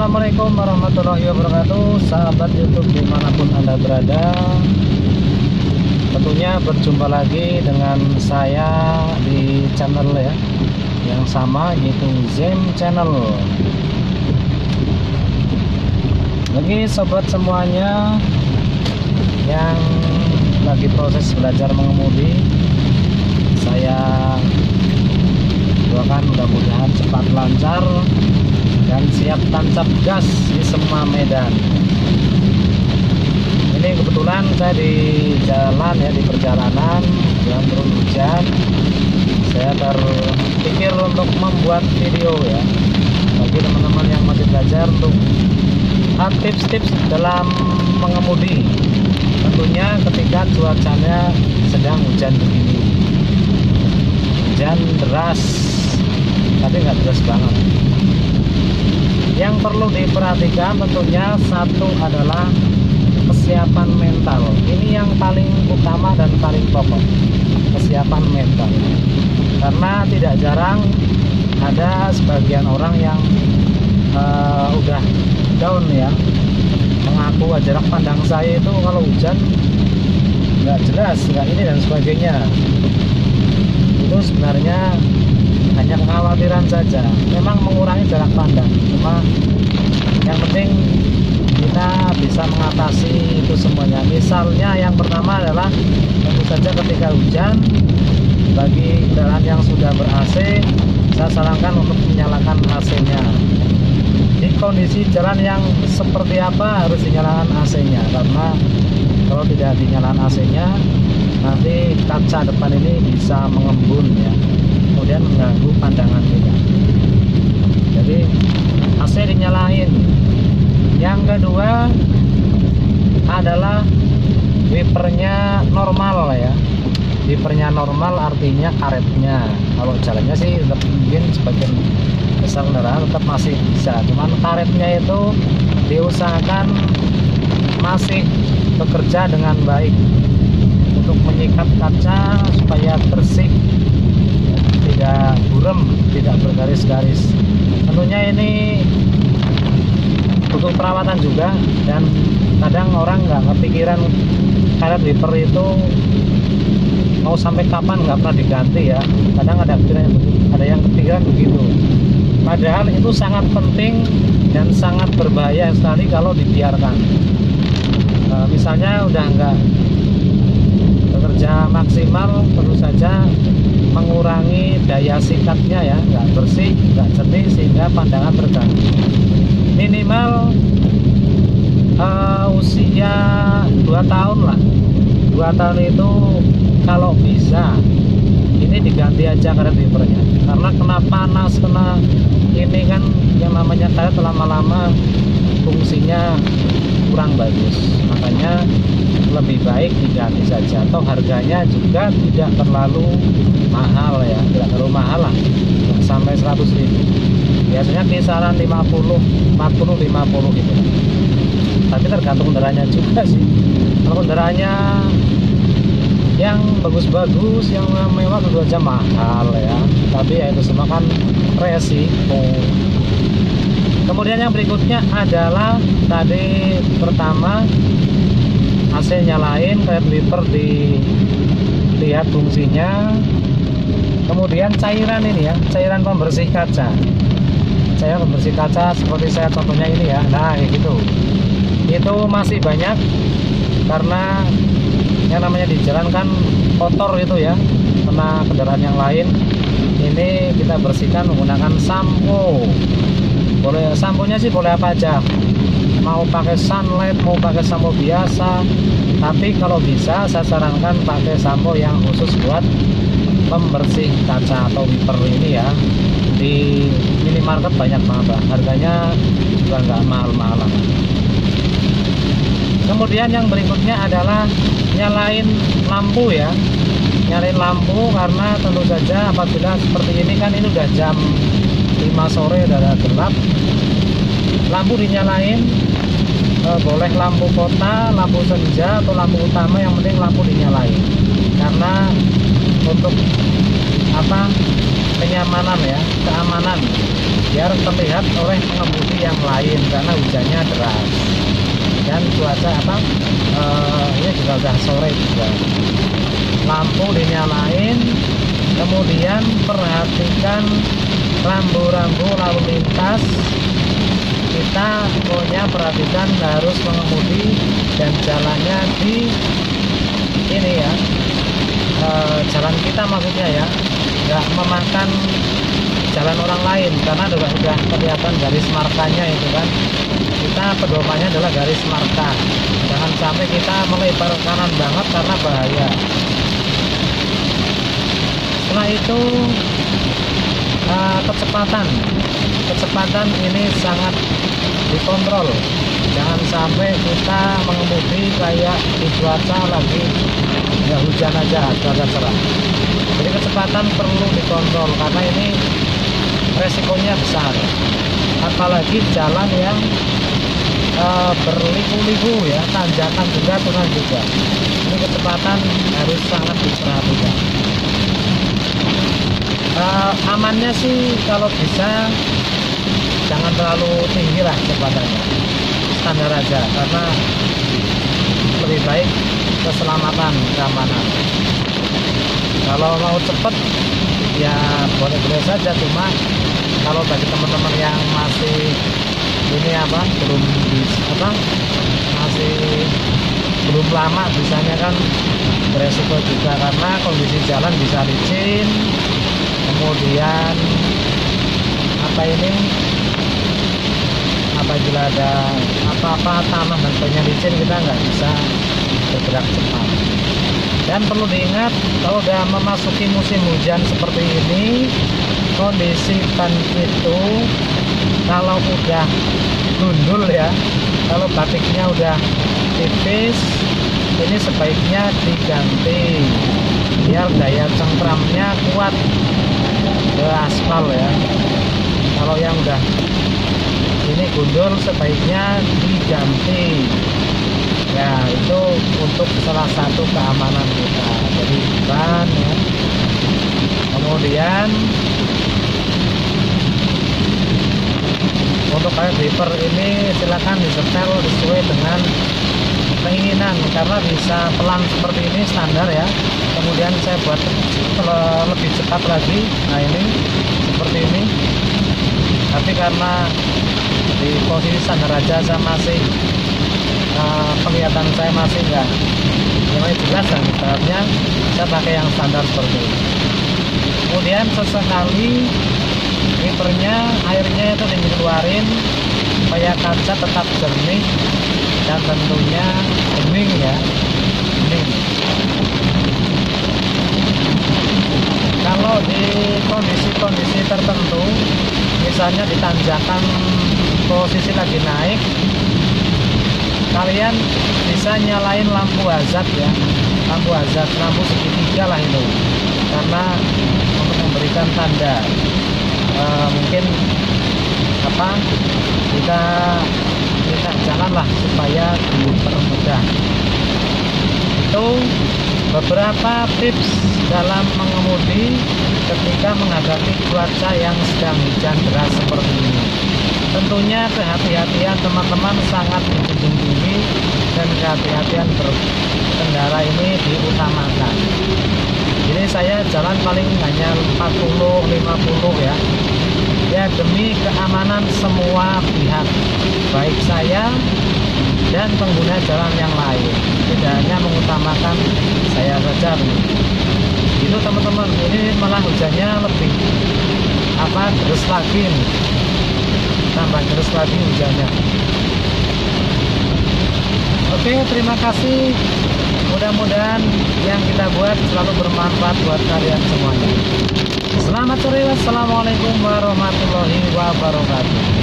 Assalamualaikum warahmatullahi wabarakatuh, sahabat YouTube dimanapun Anda berada. Tentunya berjumpa lagi dengan saya di channel ya yang sama, yaitu Zem Channel. Bagi sobat semuanya yang lagi proses belajar mengemudi, saya doakan mudah-mudahan cepat lancar dan siap tancap gas di semua medan. Ini kebetulan saya di jalan ya, di perjalanan dan turun hujan. Saya terpikir untuk membuat video ya bagi teman-teman yang masih belajar untuk tips-tips dalam mengemudi. Tentunya ketika cuacanya sedang hujan begini, hujan deras tapi nggak deras banget. Yang perlu diperhatikan tentunya satu adalah kesiapan mental. Ini yang paling utama dan paling pokok, kesiapan mental. Karena tidak jarang ada sebagian orang yang udah down ya, mengaku jarak pandang saya itu kalau hujan nggak jelas, nggak ini dan sebagainya. Itu sebenarnya hanya kekhawatiran saja, memang mengurangi jarak pandang, cuma yang penting kita bisa mengatasi itu semuanya. Misalnya yang pertama adalah tentu saja ketika hujan, bagi kendaraan yang sudah ber-AC, saya sarankan untuk menyalakan AC-nya. Di kondisi jalan yang seperti apa harus dinyalakan AC-nya, karena kalau tidak dinyalakan AC-nya nanti kaca depan ini bisa mengembun ya, kemudian mengganggu pandangan kita. Jadi AC dinyalain. Yang kedua adalah wipernya normal ya. Wipernya normal artinya karetnya. Kalau jalannya sih tetap, mungkin sebagian besar kendaraan tetap masih bisa, cuman karetnya itu diusahakan masih bekerja dengan baik untuk menyikat kaca supaya bersih, tidak buram, tidak bergaris-garis. Tentunya ini butuh perawatan juga, dan kadang orang nggak kepikiran karet wiper itu mau sampai kapan nggak pernah diganti ya. Kadang ada yang kepikiran begitu, padahal itu sangat penting dan sangat berbahaya sekali kalau dibiarkan. Misalnya udah nggak bekerja maksimal, tentu saja mengurangi daya sikatnya ya, nggak bersih, nggak jernih, sehingga pandangan terganggu. Minimal usia 2 tahun lah. 2 tahun itu kalau bisa ini diganti aja karet wipernya, karena kena panas, kena ini kan yang namanya karet lama-lama fungsinya kurang bagus. Makanya lebih baik diganti saja, atau harganya juga tidak terlalu mahal ya, tidak terlalu mahal lah, sampai 100.000. Biasanya kisaran 50, 40, 50 gitu. Tapi tergantung kendaraannya juga sih. Kalau kendaraannya yang bagus-bagus, yang mewah, tentu aja mahal ya. Tapi ya itu semua kan resiko. Kemudian yang berikutnya adalah tadi pertama AC nyalain, karet wiper dilihat fungsinya. Kemudian cairan ini ya, cairan pembersih kaca. Cairan pembersih kaca seperti saya contohnya ini ya. Nah kayak gitu. Itu masih banyak karena yang namanya di jalan kan kotor itu ya, kena kendaraan yang lain. Ini kita bersihkan menggunakan sampo. Boleh samponya sih boleh apa aja, mau pakai sunlight, mau pakai sampo biasa. Tapi kalau bisa saya sarankan pakai sampo yang khusus buat pembersih kaca atau wiper ini ya. Di minimarket banyak banget, harganya juga nggak mahal-mahal. Kemudian yang berikutnya adalah nyalain lampu ya. Nyalain lampu karena tentu saja apabila seperti ini kan, ini udah jam 5 sore, udah gelap. Lampu dinyalain, boleh lampu kota, lampu senja, atau lampu utama, yang penting lampu dinyalain. Karena untuk apa, kenyamanan ya, keamanan. biar terlihat oleh pengemudi yang lain karena hujannya deras dan cuaca ini juga udah sore juga. Lampu dinyalain, kemudian perhatikan rambu-rambu lalu lintas. Kita pokoknya perhatikan harus mengemudi dan jalannya di ini ya, jalan kita maksudnya ya, nggak memakan jalan orang lain karena sudah kelihatan garis markanya itu kan. Kita pedomannya adalah garis marka, jangan sampai kita melebar kanan banget karena bahaya. Setelah itu kecepatan ini sangat dikontrol, jangan sampai kita mengemudi kayak di cuaca lagi ya hujan aja, cuaca cerah. Jadi kecepatan perlu dikontrol karena ini resikonya besar, apalagi jalan yang berliku-liku ya, tanjakan juga, turunan juga. Ini kecepatan harus sangat diperhatikan. Amannya sih kalau bisa jangan terlalu tinggi lah kecepatannya, standar aja, karena lebih baik keselamatan, keamanan. Kalau mau cepet ya boleh-boleh saja, cuma kalau bagi teman-teman yang masih belum lama bisanya kan beresiko juga karena kondisi jalan bisa licin, kemudian apabila ada apa-apa tanah dan banyak licin kita nggak bisa bergerak cepat. Dan perlu diingat kalau udah memasuki musim hujan seperti ini, kondisi ban itu kalau udah gundul ya, kalau batiknya udah tipis, ini sebaiknya diganti biar daya cengkramnya kuat ke aspal ya. Kalau yang udah ini gundul sebaiknya diganti ya, itu untuk salah satu keamanan kita. Jadi ban ya. Kemudian untuk kayak diper ini silakan disetel sesuai dengan keinginan, karena bisa pelan seperti ini standar ya. Kemudian saya buat lebih cepat lagi, nah ini seperti ini. Tapi karena di posisi standar aja saya masih penglihatan saya masih enggak yang jelas, dan sebabnya saya pakai yang standar seperti ini. Kemudian sesekali wipernya airnya itu dikeluarin supaya kaca tetap jernih dan tentunya bening ya, bening. Kalau di kondisi-kondisi tertentu, misalnya di tanjakan posisi lagi naik, kalian bisa nyalain lampu hazard ya, lampu hazard, lampu segitiga lah itu, karena untuk memberikan tanda mungkin kita jalan lah supaya dipermudah. Itu beberapa tips dalam mengemudi ketika menghadapi cuaca yang sedang hujan deras seperti ini. Tentunya kehati-hatian teman-teman sangat menjunjung tinggi, dan kehati-hatian berkendara ini diutamakan. Jadi saya jalan paling hanya 40-50 ya, demi keamanan semua pihak, baik saya dan pengguna jalan yang lain, tidak hanya mengutamakan saya saja. Itu teman-teman, ini malah hujannya lebih deras lagi nih. Tambah deras lagi hujannya. Oke, terima kasih. Mudah-mudahan yang kita buat selalu bermanfaat buat kalian semuanya. Selamat sore, wassalamualaikum warahmatullahi wabarakatuh.